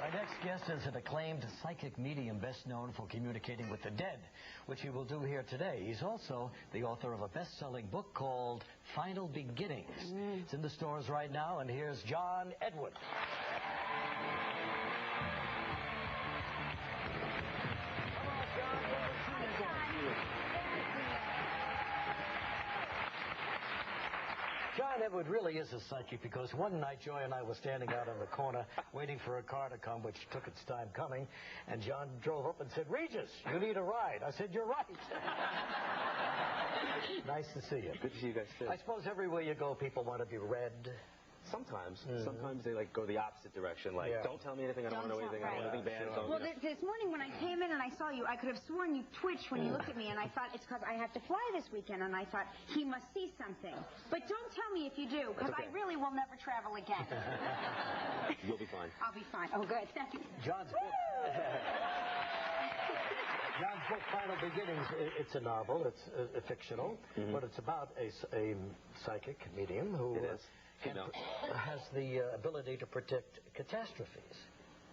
Our next guest is an acclaimed psychic medium best known for communicating with the dead, which he will do here today. He's also the author of a best-selling book called Final Beginnings. It's in the stores right now, and here's John Edward. John Edward really is a psychic, because one night Joy and I were standing out on the corner waiting for a car to come, which took its time coming, and John drove up and said, "Regis, you need a ride." I said, "You're right." Nice to see you. Good to see you guys too. I suppose everywhere you go, people want to be read. Sometimes. Sometimes they like go the opposite direction. Like, don't tell me anything. I don't want to know anything. I don't want anything bad. Sure. Well, this morning when I came in and I saw you, I could have sworn you twitched when you looked at me, and I thought it's because I have to fly this weekend, and I thought he must see something. But don't tell me if you do, because I really will never travel again. You'll be fine. I'll be fine. Oh, good. John's book. John's book, Final Beginnings, it's a novel. It's fictional, but it's about a psychic medium who has the ability to predict catastrophes.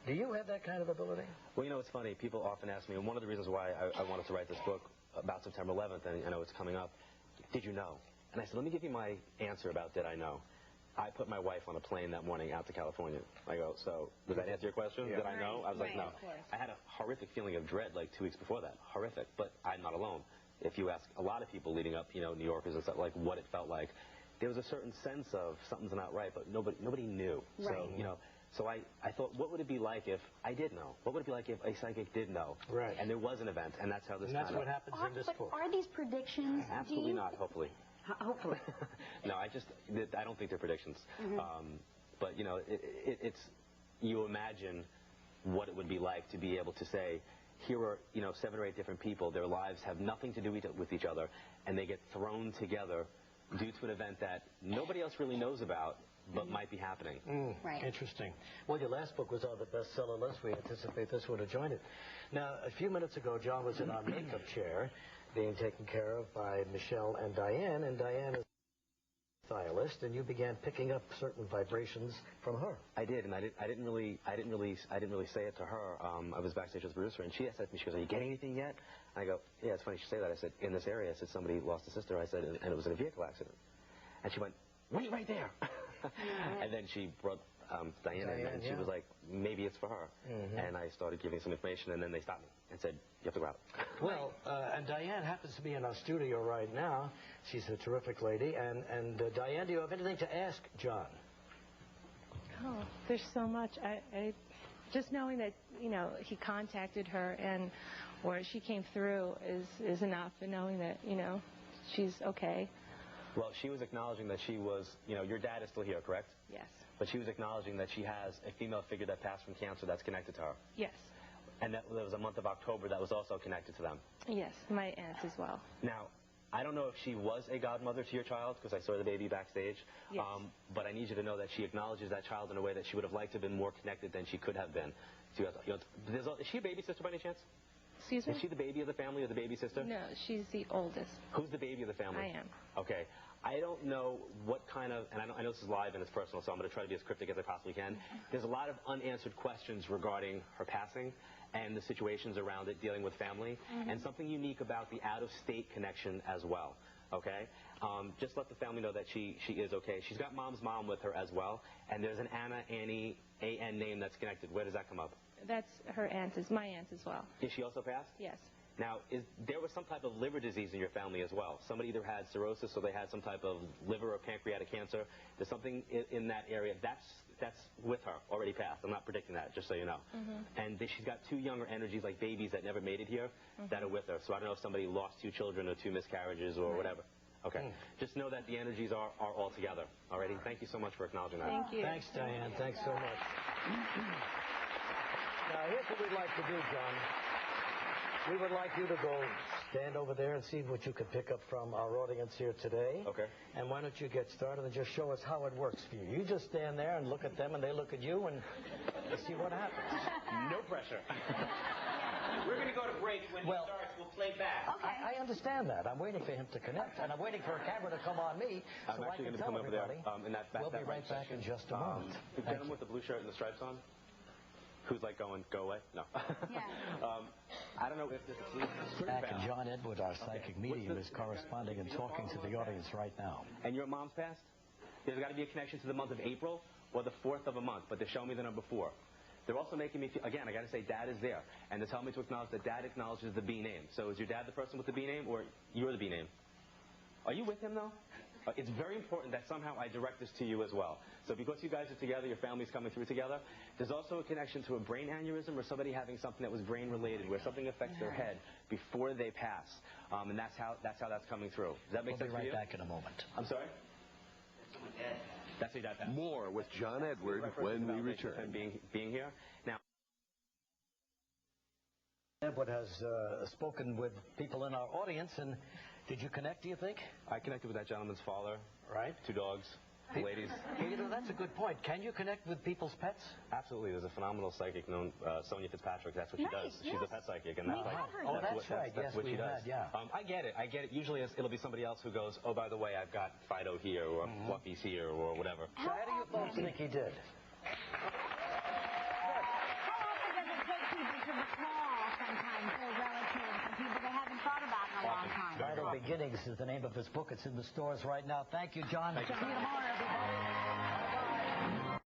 Do you have that kind of ability? Well, you know, it's funny. People often ask me, and one of the reasons why I wanted to write this book about September 11th, and I know it's coming up, did you know? And I said, let me give you my answer about did I know. I put my wife on a plane that morning out to California. I go, so, does that answer your question? Yeah. Did I know? I was like, no. Of I had a horrific feeling of dread like 2 weeks before that. Horrific. But I'm not alone. If you ask a lot of people leading up, you know, New Yorkers and stuff, like what it felt like, there was a certain sense of something's not right, but nobody knew. Right. So, you know, so I thought, what would it be like if I did know? What would it be like if a psychic did know? Right. And there was an event, and that's how this And that's what happens in this book. Are these predictions? Absolutely not, hopefully. Hopefully. No, I don't think they're predictions. But, you know, it's, you imagine what it would be like to be able to say, here are, you know, 7 or 8 different people, their lives have nothing to do with each other, and they get thrown together due to an event that nobody else really knows about, but might be happening. Right. Interesting. Well, your last book was on the bestseller list. We anticipate this one to join it. Now, a few minutes ago, John was in our makeup chair, being taken care of by Michelle and Diane is a stylist, and you began picking up certain vibrations from her. I did, and I didn't really say it to her. I was backstage with the producer, and she said to me, she goes, "Are you getting anything yet?" I go, "Yeah, it's funny you should say that." I said, "In this area," I said, "somebody lost a sister." I said, and it was in a vehicle accident. And she went, "Wait right there." And then she brought Diane in, and she was like, "Maybe it's for her." And I started giving some information, and then they stopped me and said, "You have to go out." Well, and Diane happens to be in our studio right now. She's a terrific lady. And Diane, do you have anything to ask John? Oh, there's so much. I just knowing that, you know, he contacted her and or she came through is enough, and knowing that, you know, she's okay. Well, she was acknowledging that she was, you know, your dad is still here, correct? Yes. But she was acknowledging that she has a female figure that passed from cancer that's connected to her. Yes. And that there was a month of October that was also connected to them. Yes, my aunt as well. Now, I don't know if she was a godmother to your child, because I saw the baby backstage. Yes. But I need you to know that she acknowledges that child in a way that she would have liked to have been more connected than she could have been. So, you know, is she a baby sister by any chance? Excuse me? Is she the baby of the family or the baby sister? No, she's the oldest. Who's the baby of the family? I am. Okay. I don't know what kind of, and I know this is live and it's personal, so I'm going to try to be as cryptic as I possibly can. There's a lot of unanswered questions regarding her passing and the situations around it, dealing with family, and something unique about the out-of-state connection as well. Okay? Just let the family know that she is okay. She's got mom's mom with her as well, and there's an Annie, A-N name that's connected. Where does that come up? That's her aunt, is my aunt as well. Is she also passed? Yes. Now, there was some type of liver disease in your family as well. Somebody either had cirrhosis or they had some type of liver or pancreatic cancer. There's something in that area. That's with her, already passed. I'm not predicting that, just so you know. And she's got 2 younger energies, like babies that never made it here, that are with her. So I don't know if somebody lost 2 children or 2 miscarriages or whatever. Okay. Just know that the energies are all together. Alrighty. Thank you so much for acknowledging that. Thank you. Thanks, Diane. Thanks so much. Now, here's what we'd like to do, John. We would like you to go stand over there and see what you can pick up from our audience here today. Okay. And why don't you get started and just show us how it works for you. You just stand there and look at them, and they look at you, and see what happens. No pressure. We're going to go to break. When he starts, we'll play back. Okay. I understand that. I'm waiting for him to connect, and I'm waiting for a camera to come on me so I can tell everybody. In that back, we'll be right back in just a moment. The gentleman with the blue shirt and the stripes on? who's like going, go away? No. Yeah. I don't know if this is Back, and John Edward, our psychic medium, is corresponding and talking to the audience right now. And your mom's passed? There's got to be a connection to the month of April or the 4th of a month, but they're showing me the number 4. They're also making me feel, again, I got to say, Dad is there. And they're telling me to acknowledge that Dad acknowledges the B name. So is your dad the person with the B name, or you're the B name? Are you with him, though? It's very important that somehow I direct this to you as well. So because you guys are together, your family's coming through together, there's also a connection to a brain aneurysm or somebody having something that was brain-related, where something affects their head before they pass. And that's how that's coming through. Does that make sense for you? We'll be right back in a moment. I'm sorry? That's your dad passed. More with John Edward when we return. Being here. Now, Edward has spoken with people in our audience, and did you connect, do you think? I connected with that gentleman's father. Right. 2 dogs. Ladies. You know, that's a good point. Can you connect with people's pets? Absolutely. There's a phenomenal psychic known Sonia Fitzpatrick. That's what she does. Yes. She's a pet psychic, and We have heard Oh, that's right. That's Yes, what we she does. had, yeah. I get it. Usually it'll be somebody else who goes, oh, by the way, I've got Fido here, or Fluffy's here, or whatever. So how do you folks think he did? How often does it take people to recall sometimes their relatives and people they haven't thought about in a long time? Vital Beginnings is the name of his book. It's in the stores right now. Thank you, John. See you tomorrow, everybody.